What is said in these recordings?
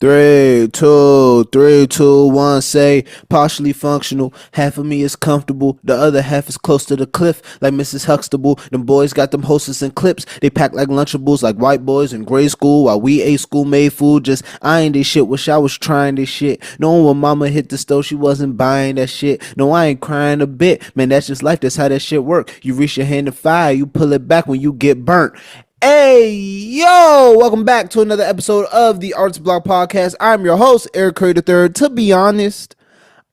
Three, two, one, say partially functional. Half of me is comfortable, the other half is close to the cliff, like Mrs. Huxtable. Them boys got them hostess and clips. They pack like Lunchables, like white boys in grade school, while we ate school-made food, just eyeing this shit. Wish I was trying this shit. Knowing when mama hit the stove, she wasn't buying that shit. No, I ain't crying a bit. Man, that's just life, that's how that shit work. You reach your hand to fire, you pull it back when you get burnt. Hey, yo, welcome back to another episode of the Arts Block Podcast. I'm your host, Eric Curry III. To be honest,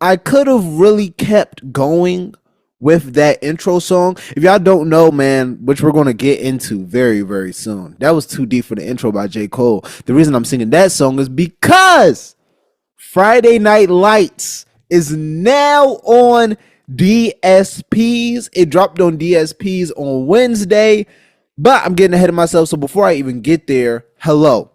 I could have really kept going with that intro song. If y'all don't know, man, which we're going to get into very, very soon. That was too deep for the intro by J. Cole. The reason I'm singing that song is because Friday Night Lights is now on DSPs. It dropped on DSPs on Wednesday. But I'm getting ahead of myself, so before I even get there, hello.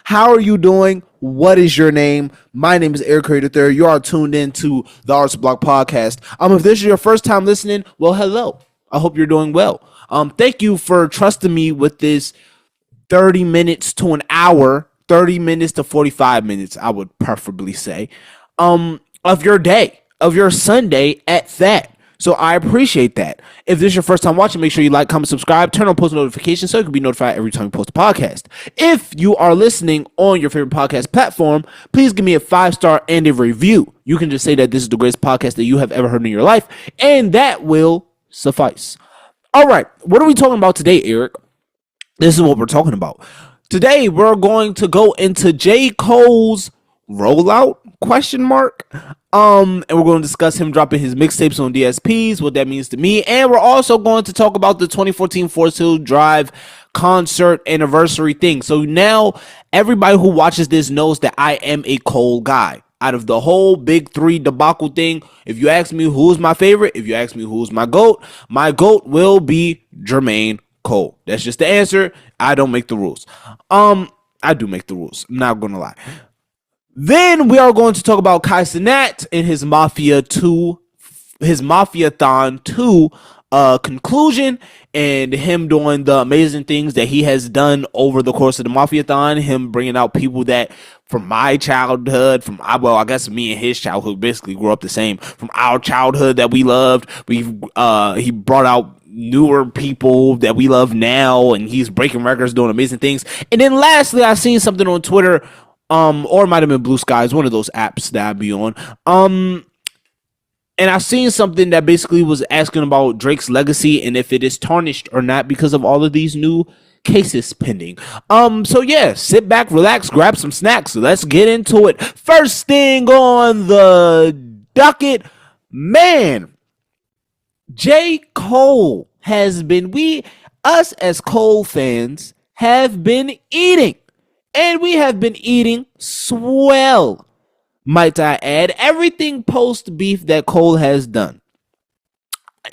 How are you doing? What is your name? My name is Eric Curry III. You are tuned in to the Arts Block Podcast. If this is your first time listening, well, hello. I hope you're doing well. Thank you for trusting me with this 30 minutes to an hour, 30 minutes to 45 minutes, I would preferably say, of your day, of your Sunday at that. So I appreciate that. If this is your first time watching, make sure you like, comment, subscribe, turn on post notifications so you can be notified every time we post a podcast. If you are listening on your favorite podcast platform, please give me a 5-star and a review. You can just say that this is the greatest podcast that you have ever heard in your life, and that will suffice. All right, what are we talking about today, Eric? This is what we're talking about. Today, we're going to go into J. Cole's rollout, ? And we're going to discuss him dropping his mixtapes on DSPs, what that means to me. And we're also going to talk about the 2014 Forest Hill Drive concert anniversary thing. So now everybody who watches this knows that I am a Cole guy. Out of the whole big three debacle thing, if you ask me who's my favorite, if you ask me who's my GOAT will be Jermaine Cole. That's just the answer. I don't make the rules. I do make the rules. I'm not going to lie. Then we are going to talk about Kai Cenat and his Mafia-Thon 2 conclusion, and him doing the amazing things that he has done over the course of the Mafia-Thon, him bringing out people that from my childhood, I guess me and his childhood basically grew up the same, from our childhood that we loved. He brought out newer people that we love now, and he's breaking records, doing amazing things. And then lastly, I seen something on Twitter, or it might have been Blue Skies, one of those apps that I be on. And I seen something that basically was asking about Drake's legacy and if it is tarnished or not because of all of these new cases pending. So yeah, sit back, relax, grab some snacks. Let's get into it. First thing on the docket, man, J. Cole has been, us as Cole fans have been eating. And we have been eating swell, might I add. Everything post-beef that Cole has done,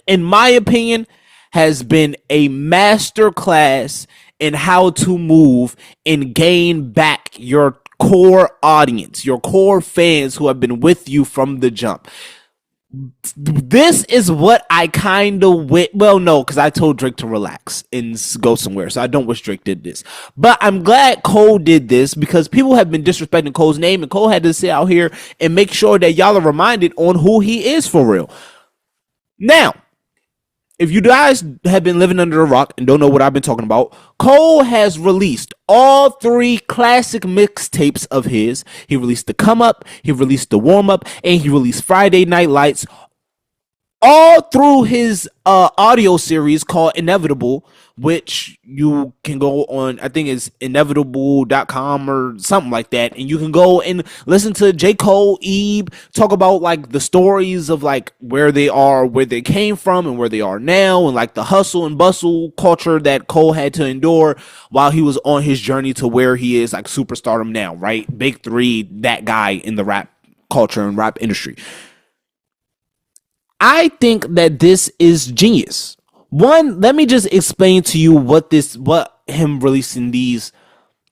in my opinion, has been a masterclass in how to move and gain back your core audience, your core fans who have been with you from the jump. This is what I kind of because I told Drake to relax and go somewhere, so I don't wish Drake did this. But I'm glad Cole did this because people have been disrespecting Cole's name, and Cole had to sit out here and make sure that y'all are reminded on who he is for real. Now, if you guys have been living under a rock and don't know what I've been talking about, Cole has released all 3 classic mixtapes of his. He released the Come Up, he released the Warm Up, and he released Friday Night Lights, all through his audio series called Inevitable, which you can go on, I think it's inevitable.com or something like that, and you can go and listen to J. Cole, Ebe, talk about like the stories of like where they are, where they came from, and where they are now, and like the hustle and bustle culture that Cole had to endure while he was on his journey to where he is, like superstardom now, right? Big 3, that guy in the rap culture and rap industry. I think that this is genius. One, let me just explain to you what him releasing these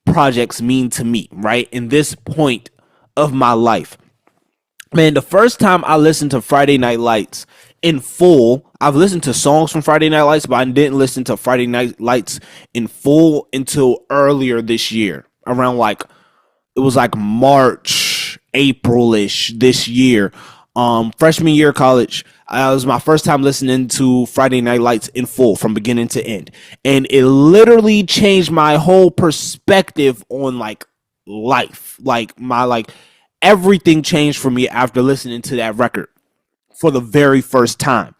projects mean to me, right? In this point of my life. Man, the first time I listened to Friday Night Lights in full, I've listened to songs from Friday Night Lights, but I didn't listen to Friday Night Lights in full until earlier this year, around like it was like March, April-ish this year. Freshman year of college. It was my first time listening to Friday Night Lights in full from beginning to end. And it literally changed my whole perspective on like life. Like everything changed for me after listening to that record for the very first time.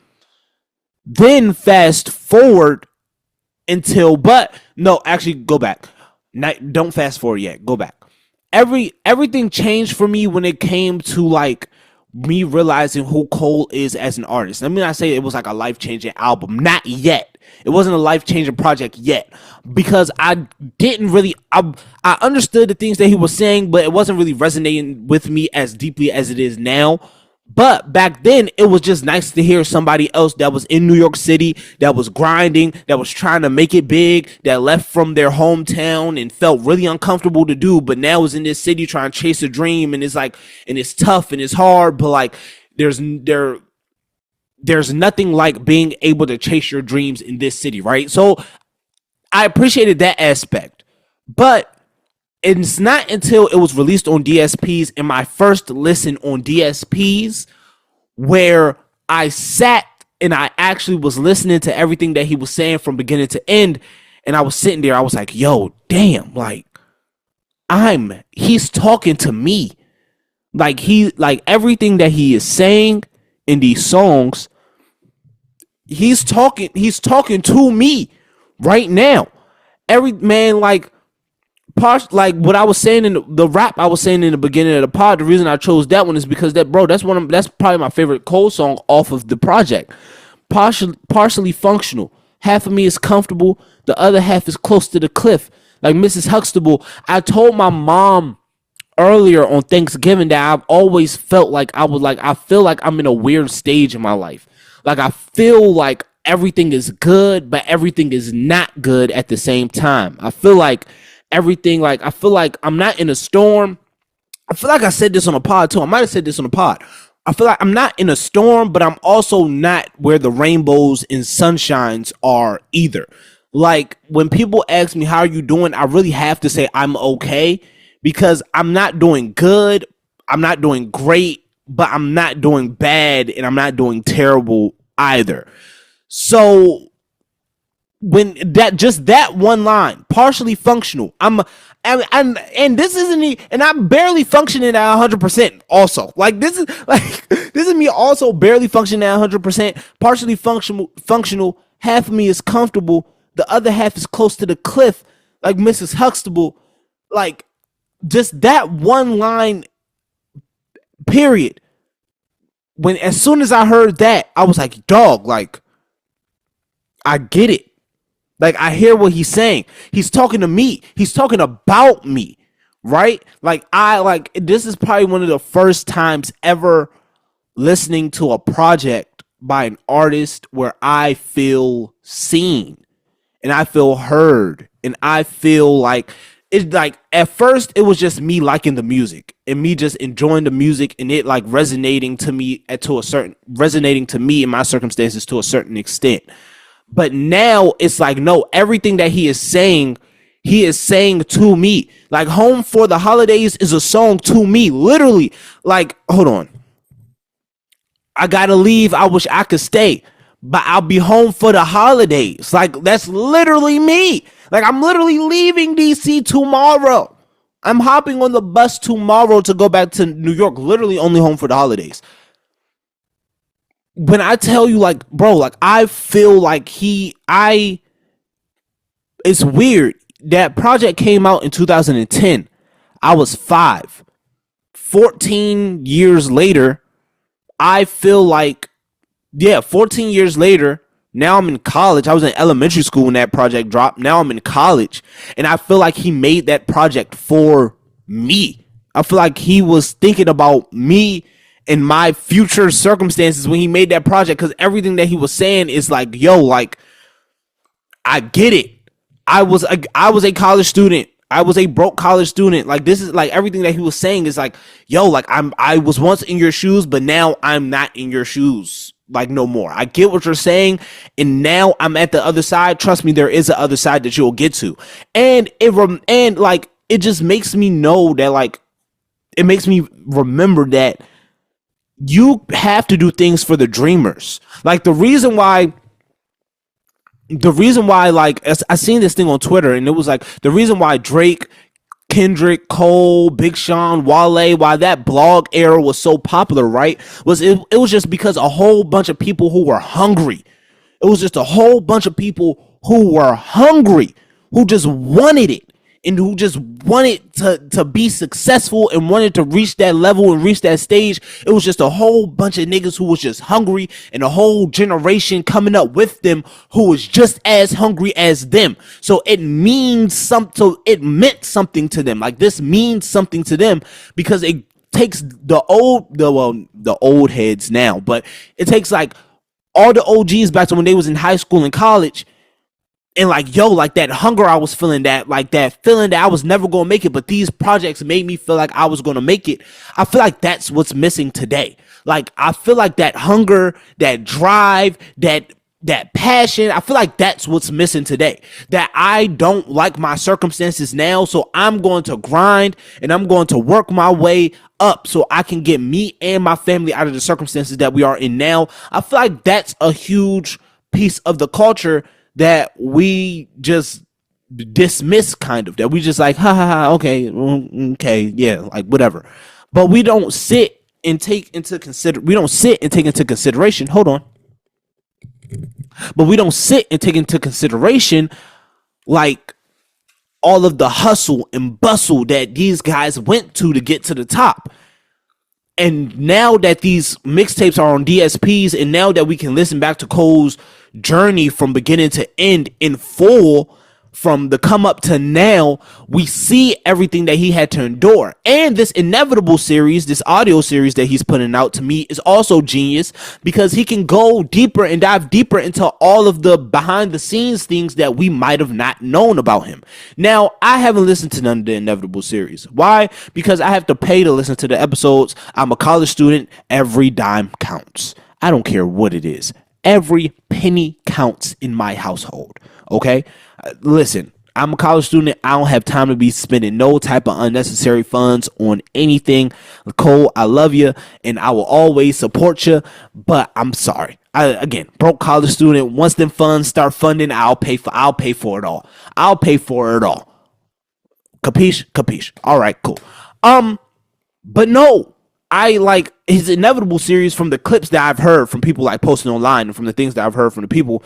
Then fast forward until, but no, actually go back. Not, don't fast forward yet. Go back. Everything changed for me when it came to like me realizing who Cole is as an artist. Let me not say it was like a life-changing album. Not yet. It wasn't a life-changing project yet because I didn't really I understood the things that he was saying, but it wasn't really resonating with me as deeply as it is now. But back then, it was just nice to hear somebody else that was in New York City, that was grinding, that was trying to make it big, that left from their hometown and felt really uncomfortable to do, but now is in this city trying to chase a dream, and it's like, and it's tough and it's hard, but like, there's nothing like being able to chase your dreams in this city, right? So I appreciated that aspect, but it's not until it was released on DSPs and my first listen on DSPs where I sat and I actually was listening to everything that he was saying from beginning to end. And I was sitting there, I was like, yo, damn, like he's talking to me. Like everything that he is saying in these songs, he's talking to me right now. Every man, like what I was saying in the rap I was saying in the beginning of the pod, the reason I chose that one is because that's probably my favorite Cole song off of the project. Partially functional. Half of me is comfortable, the other half is close to the cliff. Like Mrs. Huxtable, I told my mom earlier on Thanksgiving that I've always felt like I feel like I'm in a weird stage in my life. Like I feel like everything is good, but everything is not good at the same time. I feel like I'm not in a storm. I feel like I said this on a pod too. I might have said this on a pod. I feel like I'm not in a storm, but I'm also not where the rainbows and sunshines are either. Like when people ask me, how are you doing? I really have to say I'm okay because I'm not doing good. I'm not doing great, but I'm not doing bad and I'm not doing terrible either. So when that one line, partially functional, and this isn't, and I'm barely functioning at 100% also. Like this is me also barely functioning at 100%, partially functional, half of me is comfortable, the other half is close to the cliff, like Mrs. Huxtable. Like just that one line period. When as soon as I heard that, I was like, dog, like I get it. Like I hear what he's saying. He's talking to me. He's talking about me, right? Like this is probably one of the first times ever listening to a project by an artist where I feel seen and I feel heard and I feel like it's like at first it was just me liking the music and me just enjoying the music and it like resonating to me in my circumstances to a certain extent. But now it's like, no, everything that he is saying to me. Like Home for the Holidays is a song to me, literally. Like, hold on. I gotta leave. I wish I could stay, but I'll be home for the holidays. Like, that's literally me. Like, I'm literally leaving DC tomorrow. I'm hopping on the bus tomorrow to go back to New York, literally only home for the holidays. When I tell you, like, bro, like, I feel like it's weird. That project came out in 2010. I was 5. 14 years later, I feel like, 14 years later, now I'm in college. I was in elementary school when that project dropped. Now I'm in college. And I feel like he made that project for me. I feel like he was thinking about me and my future circumstances when he made that project, because everything that he was saying is like, yo, like, I get it. I was a college student. I was a broke college student. Like, this is like everything that he was saying is like, yo, like I was once in your shoes, but now I'm not in your shoes. Like, no more. I get what you're saying, and now I'm at the other side. Trust me, there is an other side that you'll get to, and it just makes me know that, like, it makes me remember that you have to do things for the dreamers. Like, like, I seen this thing on Twitter, and it was like, the reason why Drake, Kendrick, Cole, Big Sean, Wale, why that blog era was so popular, right? It was just because a whole bunch of people who were hungry. It was just a whole bunch of people who were hungry, who just wanted it, and who just wanted to be successful and wanted to reach that level and reach that stage. It was just a whole bunch of niggas who was just hungry, and a whole generation coming up with them who was just as hungry as them. So it means something. So it meant something to them. Like, this means something to them because it takes the old heads now, but it takes like all the OGs back to when they was in high school and college, and like, yo, like that hunger I was feeling, that like that feeling that I was never gonna make it, but these projects made me feel like I was gonna make it. I feel like that's what's missing today. Like, I feel like that hunger, that drive, that passion, I feel like that's what's missing today. That I don't like my circumstances now, so I'm going to grind and I'm going to work my way up so I can get me and my family out of the circumstances that we are in now. I feel like that's a huge piece of the culture that we just dismiss, kind of, that we just like, ha ha ha, okay, yeah, like, whatever. But we don't sit and take into consideration, hold on. But we don't sit and take into consideration, like, all of the hustle and bustle that these guys went to get to the top. And now that these mixtapes are on DSPs, and now that we can listen back to Cole's journey from beginning to end in full, from the come up to now, we see everything that he had to endure. And this Inevitable series, this audio series that he's putting out, to me is also genius, because he can go deeper and dive deeper into all of the behind the scenes things that we might have not known about him. Now, I haven't listened to none of the Inevitable series. Why? Because I have to pay to listen to the episodes. I'm a college student. Every dime counts. I don't care what it is. Every penny counts in my household. Okay? Listen, I'm a college student. I don't have time to be spending no type of unnecessary funds on anything. Cole, I love you, and I will always support you, but I'm sorry. Again, broke college student. Once them funds start funding, I'll pay for it all. I'll pay for it all. Capiche? All right, cool. But no, I like his Inevitable series. From the clips that I've heard from people like posting online, and from the things that I've heard from the people,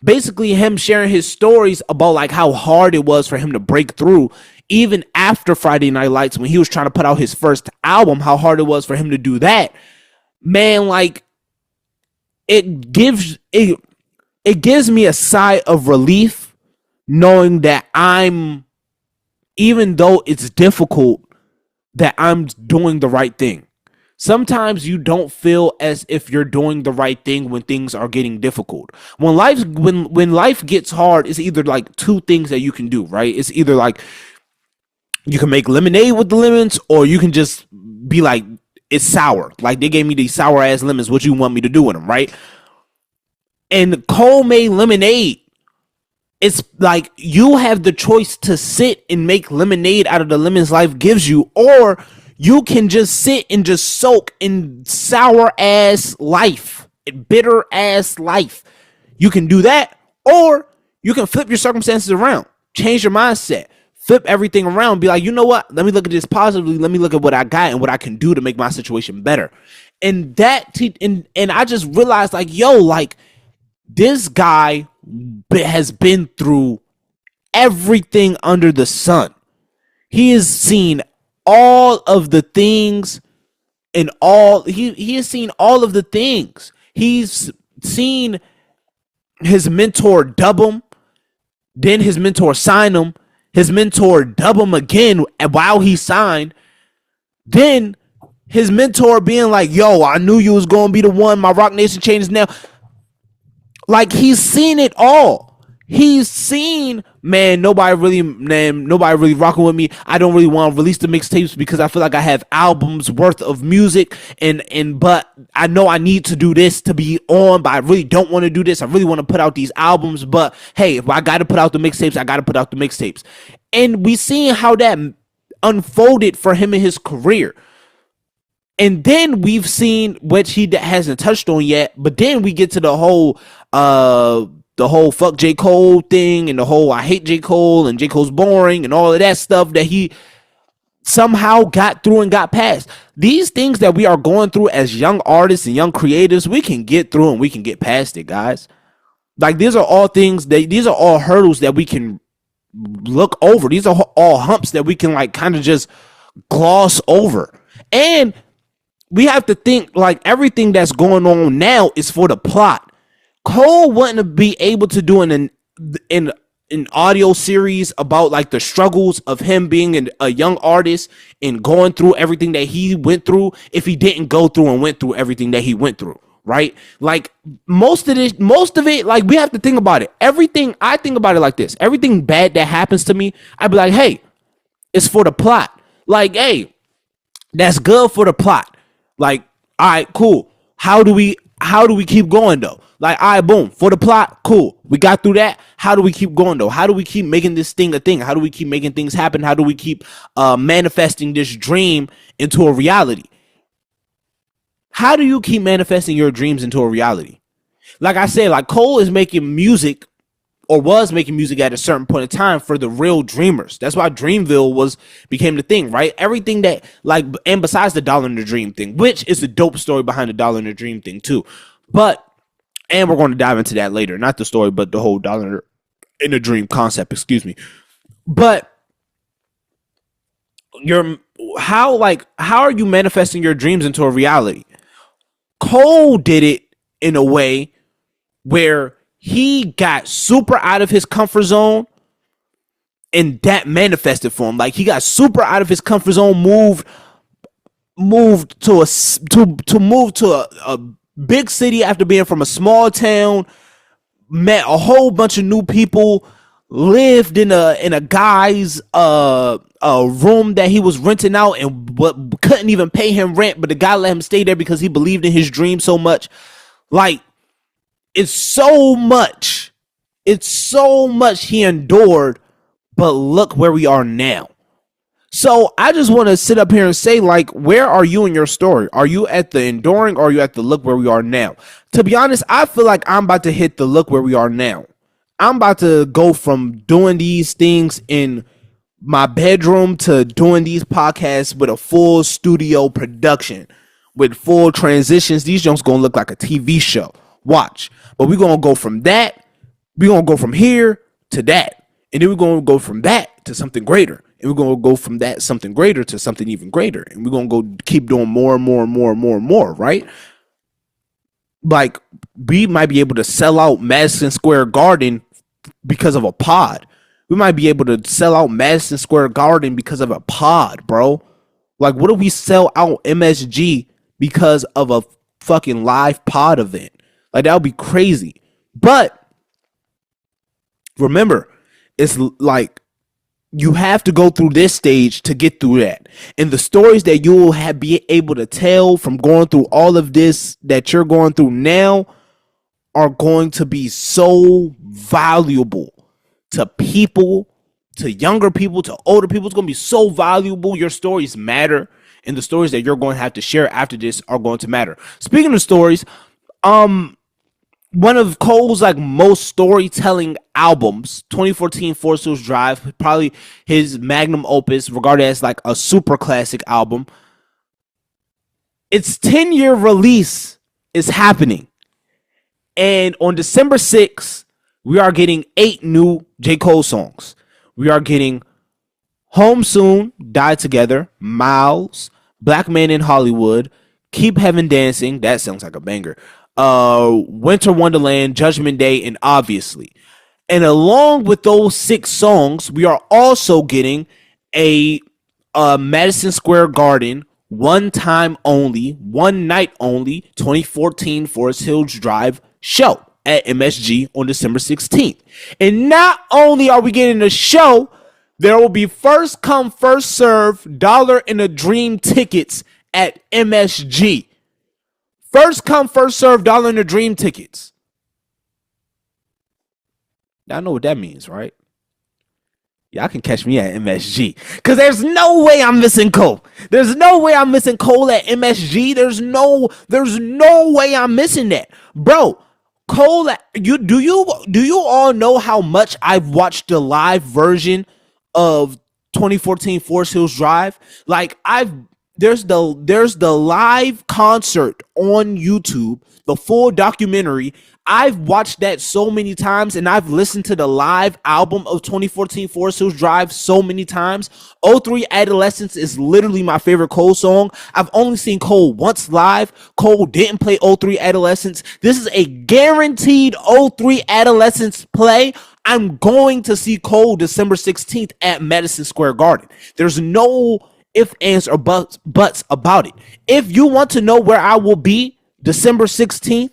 basically him sharing his stories about like how hard it was for him to break through, even after Friday Night Lights, when he was trying to put out his first album, how hard it was for him to do that. Man, like, it gives me a sigh of relief knowing that even though it's difficult, that I'm doing the right thing. Sometimes you don't feel as if you're doing the right thing when things are getting difficult. When life gets hard, it's either like two things that you can do, right? It's either like you can make lemonade with the lemons, or you can just be like, it's sour. Like, they gave me these sour ass lemons. What you want me to do with them, right? And Cole made lemonade. It's like you have the choice to sit and make lemonade out of the lemons life gives you, or you can just sit and just soak in sour ass life, bitter ass life. You can do that, or you can flip your circumstances around, change your mindset, flip everything around, be like, you know what? Let me look at this positively. Let me look at what I got and what I can do to make my situation better. And and I just realized, like, yo, like, this guy has been through everything under the sun. He has seen all of the things, and he has seen all of the things. He's seen his mentor dub him, then his mentor sign him, his mentor dub him again while he signed, then his mentor being like, yo, I knew you was gonna be the one, my Rock Nation changes now. Like, he's seen it all. He's seen, man, nobody really rocking with me. I don't really want to release the mixtapes because I feel like I have albums worth of music, but I know I need to do this to be on, but I really don't want to do this. I really want to put out these albums, but hey, if I got to put out the mixtapes, I got to put out the mixtapes. And we seen how that unfolded for him in his career. And then we've seen, which he hasn't touched on yet, but then we get to the whole fuck J. Cole thing and the whole I hate J. Cole and J. Cole's boring and all of that stuff that he somehow got through and got past. These things that we are going through as young artists and young creators, we can get through and we can get past it, guys. Like, these are all things that, these are all hurdles that we can look over. These are all humps that we can, like, kind of just gloss over. And we have to think, like, everything that's going on now is for the plot. Cole wouldn't be able to do an audio series about, like, the struggles of him being a young artist and going through everything that he went through if he didn't go through and went through everything that he went through, right? Like, most of it, like, we have to think about it. Everything, I think about it like this. Everything bad that happens to me, I'd be like, hey, it's for the plot. Like, hey, that's good for the plot. Like, all right, cool. How do we keep going though? Like, all right, boom, for the plot, cool. We got through that. How do we keep going though? How do we keep making this thing a thing? How do we keep making things happen? How do we keep manifesting this dream into a reality? How do you keep manifesting your dreams into a reality? Like I said, like, Cole is making music, or was making music at a certain point in time for the real dreamers. That's why Dreamville became the thing, right? Everything that, like, and besides the Dollar in the Dream thing, which is the dope story behind the Dollar in the Dream thing too. But, and we're going to dive into that later. Not the story, but the whole Dollar in the Dream concept, excuse me. But how are you manifesting your dreams into a reality? Cole did it in a way where he got super out of his comfort zone, and that manifested for him. Like, he got super out of his comfort zone, moved to a big city after being from a small town, met a whole bunch of new people, lived in a guy's room that he was renting out and couldn't even pay him rent, but the guy let him stay there because he believed in his dream so much. Like, it's so much he endured, but look where we are now. So I just want to sit up here and say, like, where are you in your story? Are you at the enduring, or are you at the look where we are now? To be honest, I feel like I'm about to hit the look where we are now. I'm about to go from doing these things in my bedroom to doing these podcasts with a full studio production, with full transitions. These jumps gonna look like a TV show. Watch. But we're gonna go from that, we're gonna go from here to that, and then we're gonna go from that to something greater, and we're gonna go from that something greater to something even greater, and we're gonna go keep doing more and more and more and more and more, right? Like, we might be able to sell out Madison Square Garden because of a pod. We might be able to sell out Madison Square Garden because of a pod, bro. Like, what if we sell out MSG because of a fucking live pod event? Like, that would be crazy. But remember, it's like, you have to go through this stage to get through that. And the stories that you will be able to tell from going through all of this that you're going through now are going to be so valuable to people, to younger people, to older people. It's going to be so valuable. Your stories matter, and the stories that you're going to have to share after this are going to matter. Speaking of stories, one of Cole's, like, most storytelling albums, 2014 Forest Hills Drive, probably his magnum opus, regarded as like a super classic album. Its 10-year release is happening. And on December 6th, we are getting 8 new J. Cole songs. We are getting Home Soon, Die Together, Miles, Black Man in Hollywood, Keep Heaven Dancing, that sounds like a banger, Winter Wonderland, Judgment Day, and Obviously. And along with those 6 songs, we are also getting a Madison Square Garden, one time only, one night only, 2014 Forest Hills Drive show at MSG on December 16th. And not only are we getting a show, there will be first come, first serve Dollar in a Dream tickets at MSG. First come, first serve Dollar in a Dream tickets. I know what that means, right? Y'all can catch me at MSG. Because there's no way I'm missing Cole. There's no way I'm missing Cole at MSG. There's no way I'm missing that. Bro, Cole, do you all know how much I've watched the live version of 2014 Forest Hills Drive? Like there's the live concert on YouTube, the full documentary. I've watched that so many times, and I've listened to the live album of 2014 Forest Hills Drive so many times. '03 Adolescence is literally my favorite Cole song. I've only seen Cole once live. Cole didn't play '03 Adolescence. This is a guaranteed '03 Adolescence play. I'm going to see Cole December 16th at Madison Square Garden. There's no ifs, ands, or buts about it. If you want to know where I will be December 16th,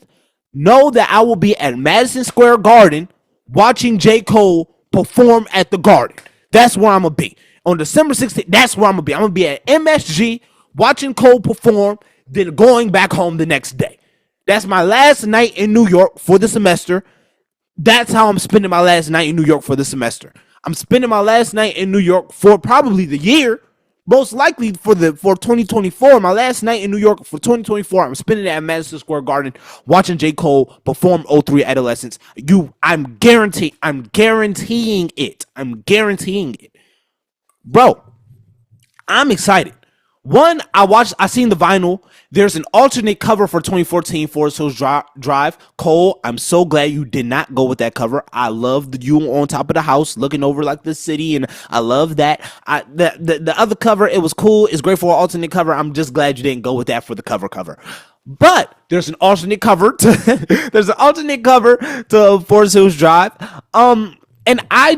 know that I will be at Madison Square Garden watching J. Cole perform at the Garden. That's where I'm going to be. On December 16th, that's where I'm going to be. I'm going to be at MSG watching Cole perform, then going back home the next day. That's my last night in New York for the semester. That's how I'm spending my last night in New York for the semester. I'm spending my last night in New York for probably the year. Most likely for 2024, my last night in New York for 2024, I'm spending it at Madison Square Garden watching J. Cole perform '03 Adolescence. I'm guaranteeing it. Bro, I'm excited. One, I seen the vinyl. There's an alternate cover for 2014 Forest Hills Drive. Cole, I'm so glad you did not go with that cover. I love you on top of the house looking over like the city, and I love that. The other cover, it was cool. It's great for an alternate cover. I'm just glad you didn't go with that for the cover. But there's an alternate cover to Forest Hills Drive. And I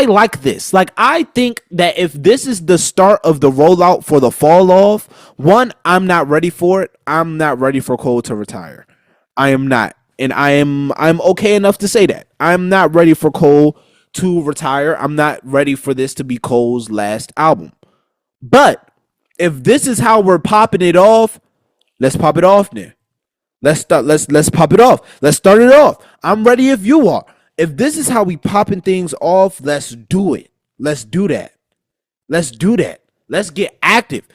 like this. Like, I think that if this is the start of the rollout for the fall off, one, I'm not ready for it. I'm not ready for Cole to retire. I am not. And I'm okay enough to say that. I'm not ready for Cole to retire. I'm not ready for this to be Cole's last album. But if this is how we're popping it off, let's pop it off then. Let's pop it off. Let's start it off. I'm ready if you are. If this is how we popping things off, let's do it. Let's do that. Let's get active.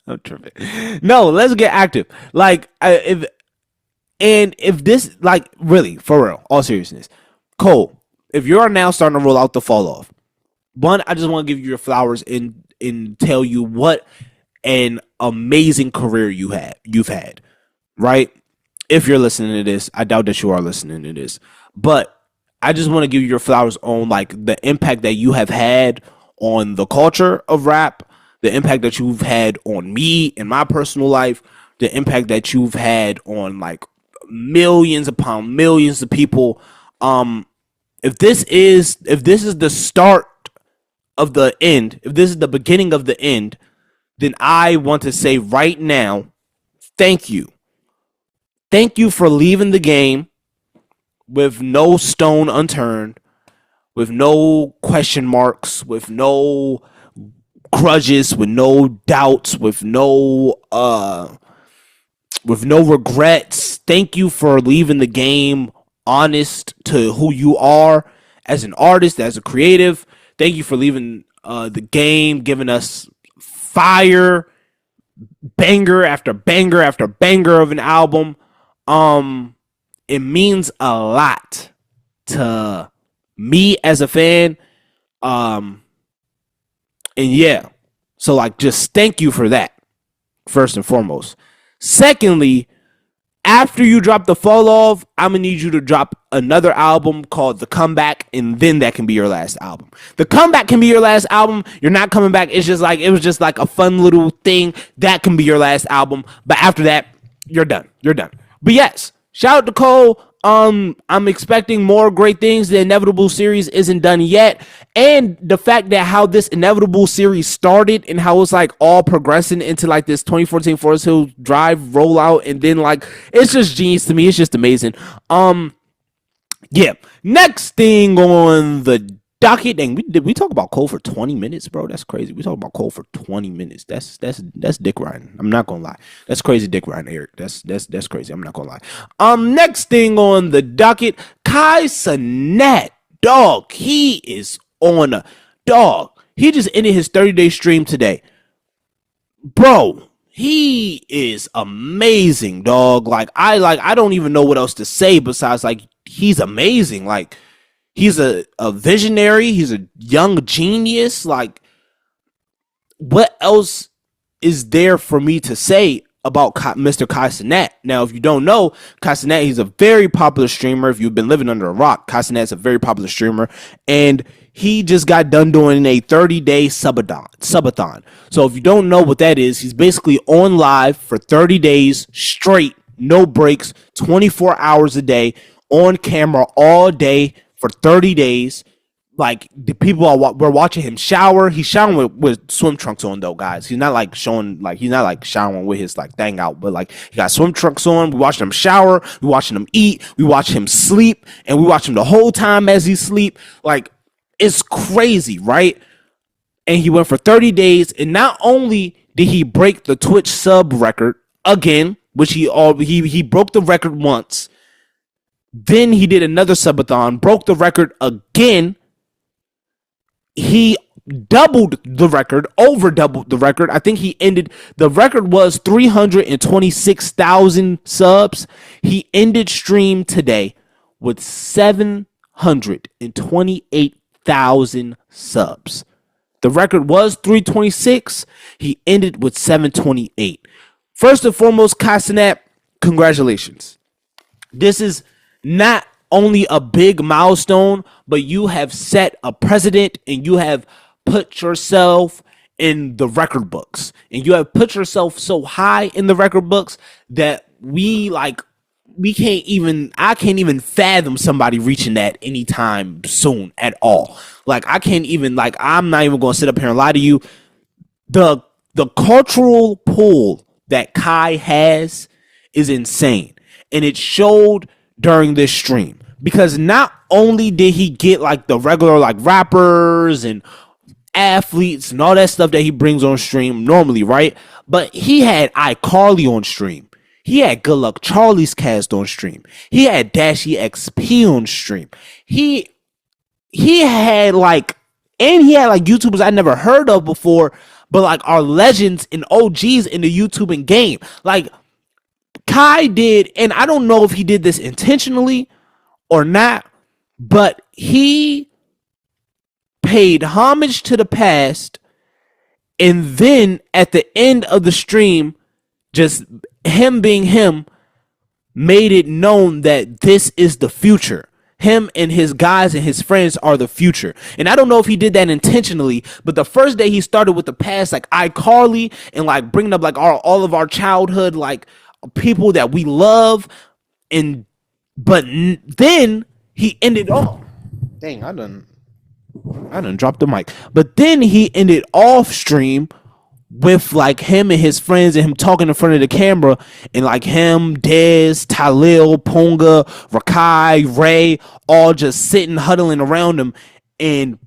I'm tripping. No, let's get active. Like, if this, like, really, for real, all seriousness, Cole, if you're now starting to roll out the fall off, one, I just want to give you your flowers and tell you what an amazing career you've had, right? If you're listening to this, I doubt that you are listening to this, but I just want to give you your flowers on, like, the impact that you have had on the culture of rap, the impact that you've had on me in my personal life, the impact that you've had on, like, millions upon millions of people. If this is the start of the end, if this is the beginning of the end, then I want to say right now, thank you. Thank you for leaving the game with no stone unturned, with no question marks, with no grudges, with no doubts, with no regrets. Thank you for leaving the game honest to who you are as an artist, as a creative. Thank you for leaving the game, giving us fire, banger after banger after banger of an album. It means a lot to me as a fan. And yeah, so, like, just thank you for that, first and foremost. Secondly, after you drop the fall off, I'm gonna need you to drop another album called The Comeback, and then that can be your last album. The Comeback can be your last album. You're not coming back. It was just like a fun little thing. That can be your last album. But after that, you're done. But yes, shout out to Cole. I'm expecting more great things. The Inevitable series isn't done yet. And the fact that how this Inevitable series started and how it's, like, all progressing into, like, this 2014 Forest Hills Drive rollout, and then, like, it's just genius to me. It's just amazing. Yeah. Next thing on the docket. Dang, we talk about Cole for 20 minutes, bro. That's crazy. We talk about Cole for 20 minutes. That's dick riding. I'm not gonna lie. That's crazy dick riding, Eric. That's crazy. I'm not gonna lie. Next thing on the docket, Kai Cenat. Dog, he is on a dog. He just ended his 30-day stream today. Bro, he is amazing, dog. I don't even know what else to say besides like he's amazing. Like he's a visionary, he's a young genius. Like what else is there for me to say about Mr. Kai Cenat? Now, if you don't know, Kai Cenat, he's a very popular streamer. If you've been living under a rock, Kai Cenat's a very popular streamer, and he just got done doing a 30-day subathon. So if you don't know what that is, he's basically on live for 30 days straight, no breaks, 24 hours a day, on camera all day for 30 days. Like the people we're watching him shower. He's showering with swim trunks on though, guys. He's not like showing like he's not like showering with his like thing out, but like he got swim trunks on. We watching him shower, we watching him eat, we watch him sleep, and we watch him the whole time as he sleep. Like it's crazy, right? And he went for 30 days, and not only did he break the Twitch sub record again, which he broke the record once, then he did another subathon, broke the record again. He doubled the record, over doubled the record. I think he ended, the record was 326,000 subs. He ended stream today with 728,000 subs. The record was 326. He ended with 728. First and foremost, Kai Cenat, congratulations. This is not only a big milestone, but you have set a precedent and you have put yourself in the record books. And you have put yourself so high in the record books that I can't even fathom somebody reaching that anytime soon at all. Like I can't even, like, I'm not even gonna sit up here and lie to you. The cultural pull that Kai has is insane. And it showed during this stream. Because not only did he get like the regular like rappers and athletes and all that stuff that he brings on stream normally, right? But he had iCarly on stream. He had Good Luck Charlie's cast on stream. He had Dashy XP on stream. He had like, and he had like YouTubers I never heard of before, but like are legends and OGs in the YouTubing game. Like Kai did, and I don't know if he did this intentionally or not, but he paid homage to the past, and then at the end of the stream, just him being him, made it known that this is the future. Him and his guys and his friends are the future. And I don't know if he did that intentionally, but the first day he started with the past, like iCarly, and like bringing up like all of our childhood, like people that we love, but then he ended off. Dang, I done dropped the mic. But then he ended off stream with like him and his friends and him talking in front of the camera, and like him, Dez, Talil, Ponga, Rakai, Ray, all just sitting, huddling around him, and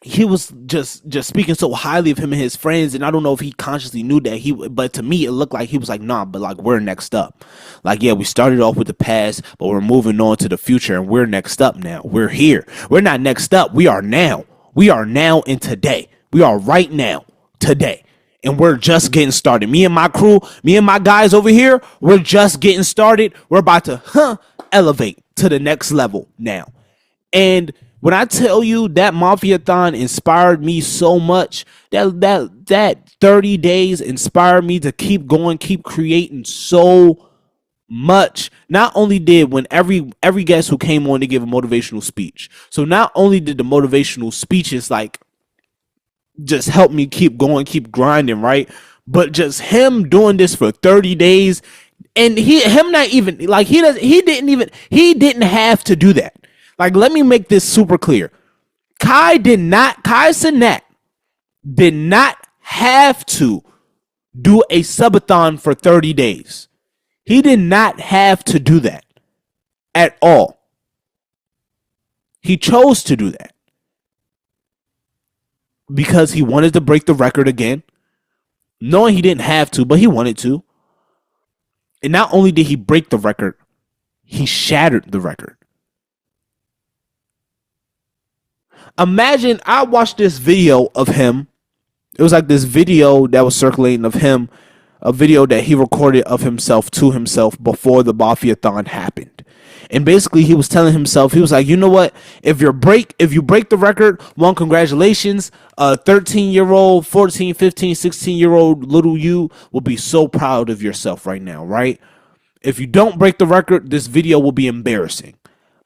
he was just speaking so highly of him and his friends. And I don't know if he consciously knew that but to me it looked like he was like, nah, but like we're next up. Like, yeah, we started off with the past, but we're moving on to the future, and we're next up now. We're here. We're not next up. We are now. We are now in today. We are right now, today. And we're just getting started. Me and my crew, me and my guys over here, we're just getting started. We're about to elevate to the next level now. And when I tell you that Mafia-thon inspired me so much, that 30 days inspired me to keep going, keep creating so much. Not only did when every guest who came on to give a motivational speech. So not only did the motivational speeches like just help me keep going, keep grinding, right? But just him doing this for 30 days, and he didn't have to do that. Like, let me make this super clear. Kai Cenat did not have to do a subathon for 30 days. He did not have to do that at all. He chose to do that because he wanted to break the record again, knowing he didn't have to, but he wanted to. And not only did he break the record, he shattered the record. Imagine, I watched this video of him. It was like this video that was circulating of him, a video that he recorded of himself to himself before the Mafia-thon happened. And basically he was telling himself, he was like, you know what? If you break the record, one, congratulations. 13-year-old, 14, 15, 16-year-old little you will be so proud of yourself right now, right? If you don't break the record, this video will be embarrassing.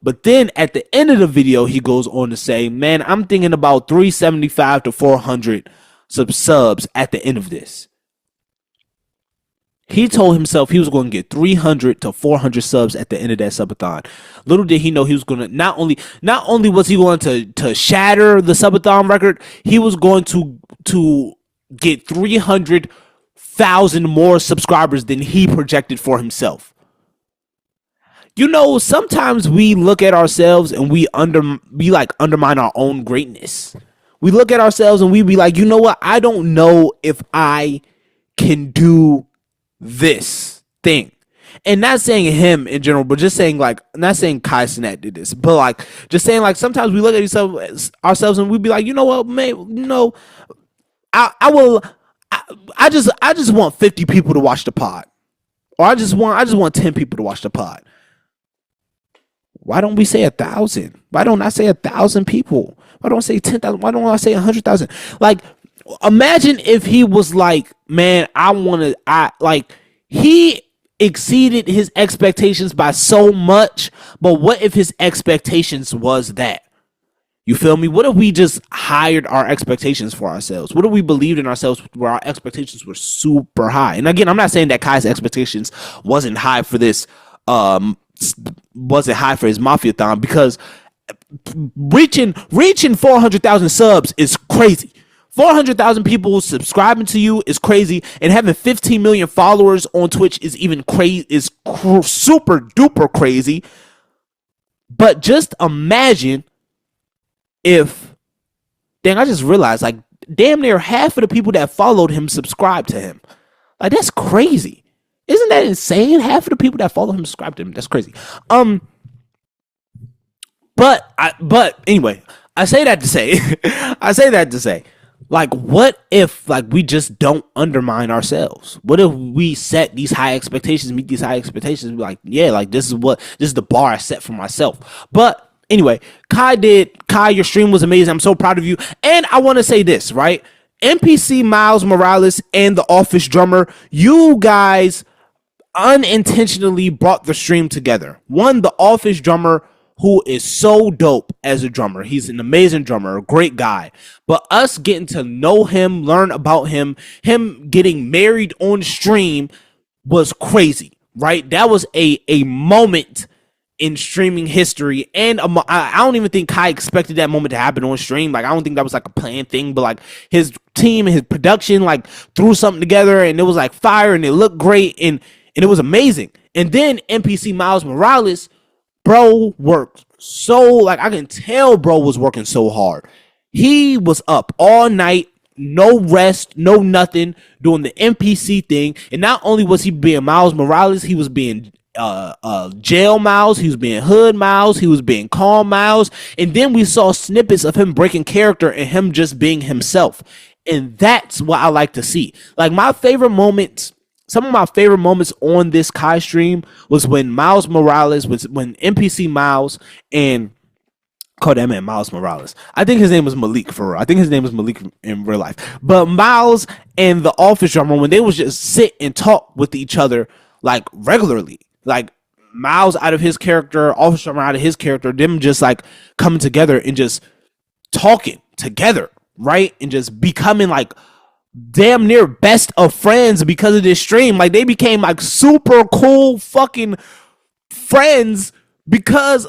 But then at the end of the video, he goes on to say, man, I'm thinking about 375 to 400 subs at the end of this. He told himself he was going to get 300 to 400 subs at the end of that subathon. Little did he know he was going to not only was he going to shatter the subathon record, he was going to get 300,000 more subscribers than he projected for himself. You know, sometimes we look at ourselves and we undermine our own greatness. We look at ourselves and we be like, you know what? I don't know if I can do this thing. And not saying him in general, but just saying, like, not saying Kai Cenat did this, but like just saying, like, sometimes we look at ourselves and we be like, you know what, man, you know, I just want 50 people to watch the pod. Or I just want 10 people to watch the pod. Why don't we say 1,000? Why don't I say 1,000 people? Why don't I say 10,000? Why don't I say 100,000? Like, imagine if he was like, man, he exceeded his expectations by so much, but what if his expectations was that? You feel me? What if we just hired our expectations for ourselves? What if we believed in ourselves where our expectations were super high? And again, I'm not saying that Kai's expectations wasn't high for this, wasn't high for his Mafia-thon, because reaching 400,000 subs is crazy. 400,000 people subscribing to you is crazy, and having 15 million followers on Twitch is even crazy, super duper crazy. But just imagine if, dang, I just realized, like, damn near half of the people that followed him subscribed to him. Like, that's crazy. Isn't that insane? Half of the people that follow him subscribe to him. That's crazy. But anyway, I say that to say, like, what if, like, we just don't undermine ourselves? What if we set these high expectations, meet these high expectations, and be like, yeah, like, this is the bar I set for myself. But anyway, Kai, your stream was amazing. I'm so proud of you. And I want to say this, right? NPC Miles Morales and the Office Drummer, you guys unintentionally brought the stream together. One, the Office Drummer, who is so dope as a drummer. He's an amazing drummer, a great guy. But us getting to know him, learn about him getting married on stream was crazy, right? That was a moment in streaming history. And I don't even think Kai expected that moment to happen on stream. Like, I don't think that was like a planned thing, but like his team and his production like threw something together, and it was like fire, and it looked great, and it was amazing. And then NPC Miles Morales, bro, worked so, like, I can tell bro was working so hard. He was up all night, no rest, no nothing, doing the NPC thing. And not only was he being Miles Morales, he was being jail Miles, he was being hood Miles, he was being calm Miles. And then we saw snippets of him breaking character and him just being himself. And that's what I like to see. Like, my favorite moments, some of my favorite moments on this Kai stream was when Miles Morales, when NPC Miles and call that man Miles Morales. I think his name was Malik for real. I think his name was Malik in real life. But Miles and the Office Drummer, when they was just sit and talk with each other like regularly, like Miles out of his character, Office Drummer out of his character, them just like coming together and just talking together, right? And just becoming like damn near best of friends because of this stream. Like, they became like super cool fucking friends because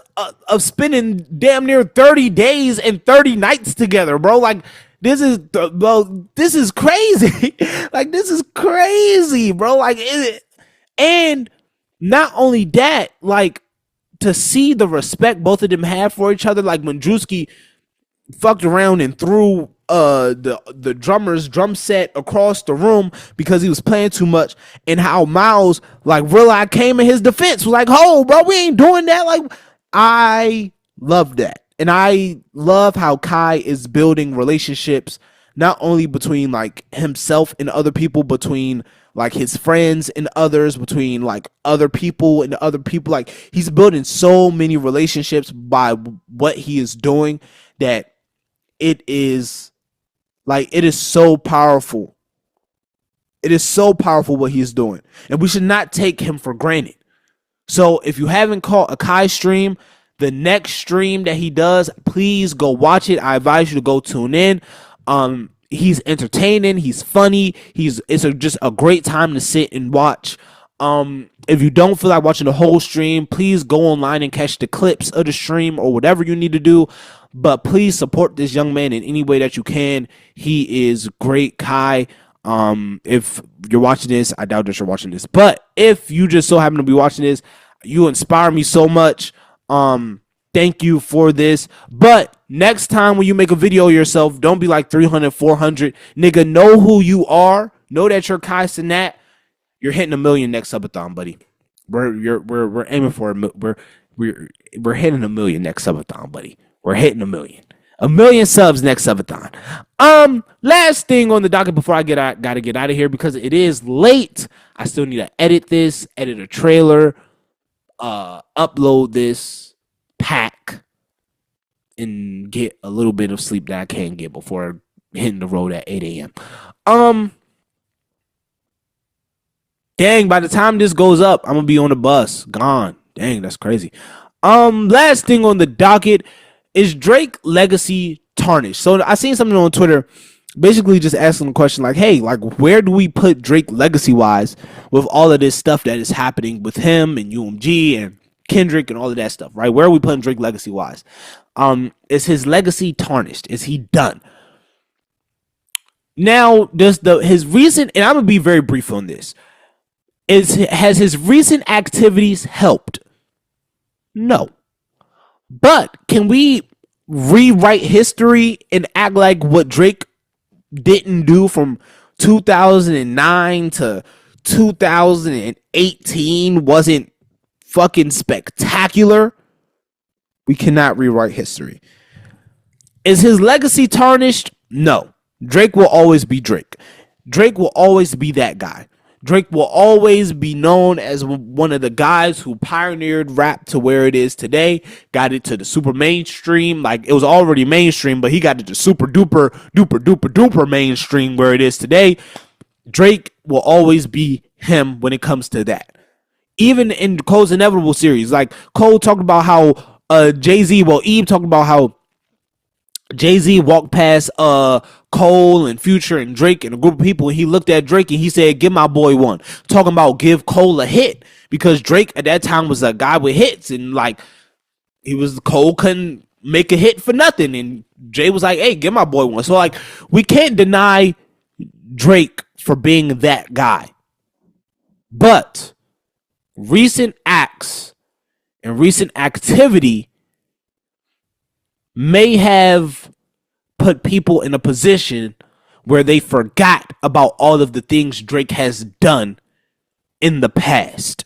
of spending damn near 30 days and 30 nights together, bro. Like, this is crazy. Like, this is crazy, bro. Like, and not only that, like, to see the respect both of them have for each other, like when Drewski fucked around and threw the drummer's drum set across the room because he was playing too much, and how Miles like realized came in his defense, was like, "Oh, bro, we ain't doing that." Like, I love that, and I love how Kai is building relationships not only between like himself and other people, between like his friends and others, between like other people and other people. Like, he's building so many relationships by what he is doing that it is so powerful. It is so powerful what he's doing, and we should not take him for granted. So if you haven't caught a Kai stream, the next stream that he does, please go watch it. I advise you to go tune in. He's entertaining. He's funny. Just a great time to sit and watch. If you don't feel like watching the whole stream, please go online and catch the clips of the stream or whatever you need to do. But please support this young man in any way that you can. He is great, Kai. If you're watching this, I doubt that you're watching this, but if you just so happen to be watching this, you inspire me so much. Thank you for this. But next time when you make a video of yourself, don't be like 300, 400. Nigga, know who you are. Know that you're Kai Cenat. You're hitting 1 million next subathon, buddy. We're aiming for we're hitting 1 million next subathon, buddy. We're hitting 1 million. 1 million subs next subathon. Last thing on the docket before I gotta get out of here because it is late. I still need to edit a trailer, upload this pack, and get a little bit of sleep that I can get before hitting the road at 8 a.m. Dang, by the time this goes up, I'm gonna be on the bus. Gone. Dang, that's crazy. Last thing on the docket is Drake legacy tarnished. So I seen something on Twitter basically just asking the question like, hey, like, where do we put Drake legacy wise with all of this stuff that is happening with him and UMG and Kendrick and all of that stuff, right? Where are we putting Drake legacy wise? Is his legacy tarnished? Is he done? Now, does his recent, and I'm gonna be very brief on this, has his recent activities helped? No. But can we rewrite history and act like what Drake didn't do from 2009 to 2018 wasn't fucking spectacular? We cannot rewrite history. Is his legacy tarnished? No. Drake will always be Drake. Drake will always be that guy. Drake will always be known as one of the guys who pioneered rap to where it is today, got it to the super mainstream. Like, it was already mainstream, but he got it to super duper mainstream where it is today. Drake will always be him when it comes to that. Even in Cole's Inevitable series, like, Cole talked about how Eve talked about how Jay-Z walked past Cole and Future and Drake and a group of people, and he looked at Drake and he said, give my boy one. Talking about give Cole a hit, because Drake at that time was a guy with hits, and like, Cole couldn't make a hit for nothing, and Jay was like, hey, give my boy one. So like, we can't deny Drake for being that guy, but recent acts and recent activity may have put people in a position where they forgot about all of the things Drake has done in the past.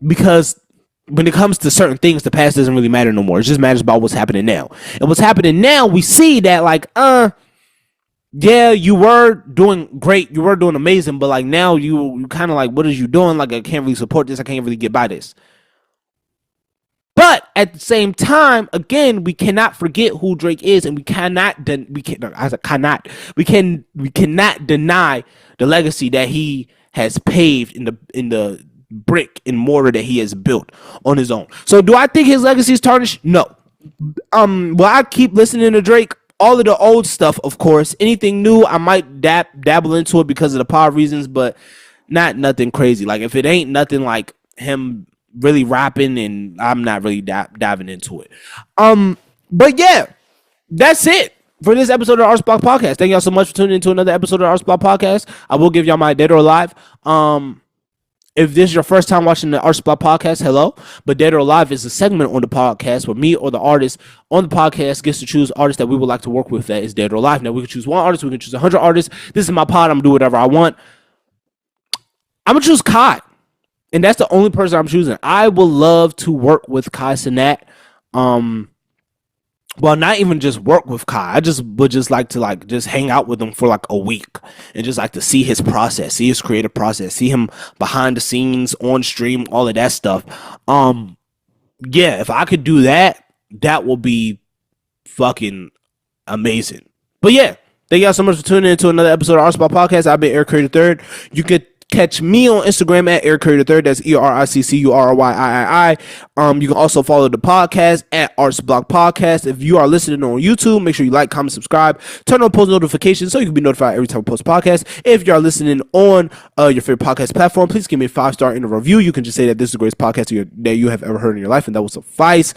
Because when it comes to certain things, the past doesn't really matter no more. It just matters about what's happening now. And what's happening now, we see that like, yeah, you were doing great, you were doing amazing, but like now you kind of like, what is you doing? Like, I can't really support this, I can't really get by this. But at the same time, again, we cannot forget who Drake is, and we cannot deny the legacy that he has paved in the brick and mortar that he has built on his own. So, do I think his legacy is tarnished? No. Will I keep listening to Drake? All of the old stuff, of course. Anything new, I might dabble into it because of the power reasons, but not nothing crazy. Like, if it ain't nothing like him really rapping, and I'm not really diving into it. But yeah, that's it for this episode of the Arts Block Podcast. Thank y'all so much for tuning into another episode of the Arts Block Podcast. I will give y'all my dead or alive. If this is your first time watching the Arts Block podcast, hello. But Dead or Alive is a segment on the podcast where me or the artist on the podcast gets to choose artists that we would like to work with that is Dead or Alive. Now, we can choose one artist, we can choose 100 artists. This is my pod. I'm going to do whatever I want. I'm going to choose Kai. And that's the only person I'm choosing. I would love to work with Kai Cenat. Well, not even just work with Kai. I just would just like to just hang out with him for like a week and just like to see his process, see his creative process, see him behind the scenes, on stream, all of that stuff. Yeah, if I could do that, that would be fucking amazing. But yeah, thank y'all so much for tuning in to another episode of Our Spot Podcast. I've been Eric Curry III. You can catch me on Instagram at Eric Curry III. That's ERICCURRYII. You can also follow the podcast at Arts Block Podcast. If you are listening on YouTube, make sure you like, comment, subscribe, turn on post notifications so you can be notified every time we post a podcast. If you are listening on your favorite podcast platform, please give me a 5-star in a review. You can just say that this is the greatest podcast that you have ever heard in your life, and that will suffice.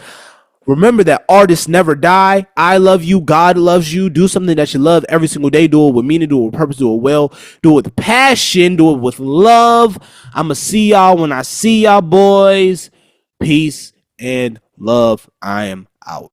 Remember that artists never die. I love you. God loves you. Do something that you love every single day. Do it with meaning. Do it with purpose. Do it well. Do it with passion. Do it with love. I'm going to see y'all when I see y'all, boys. Peace and love. I am out.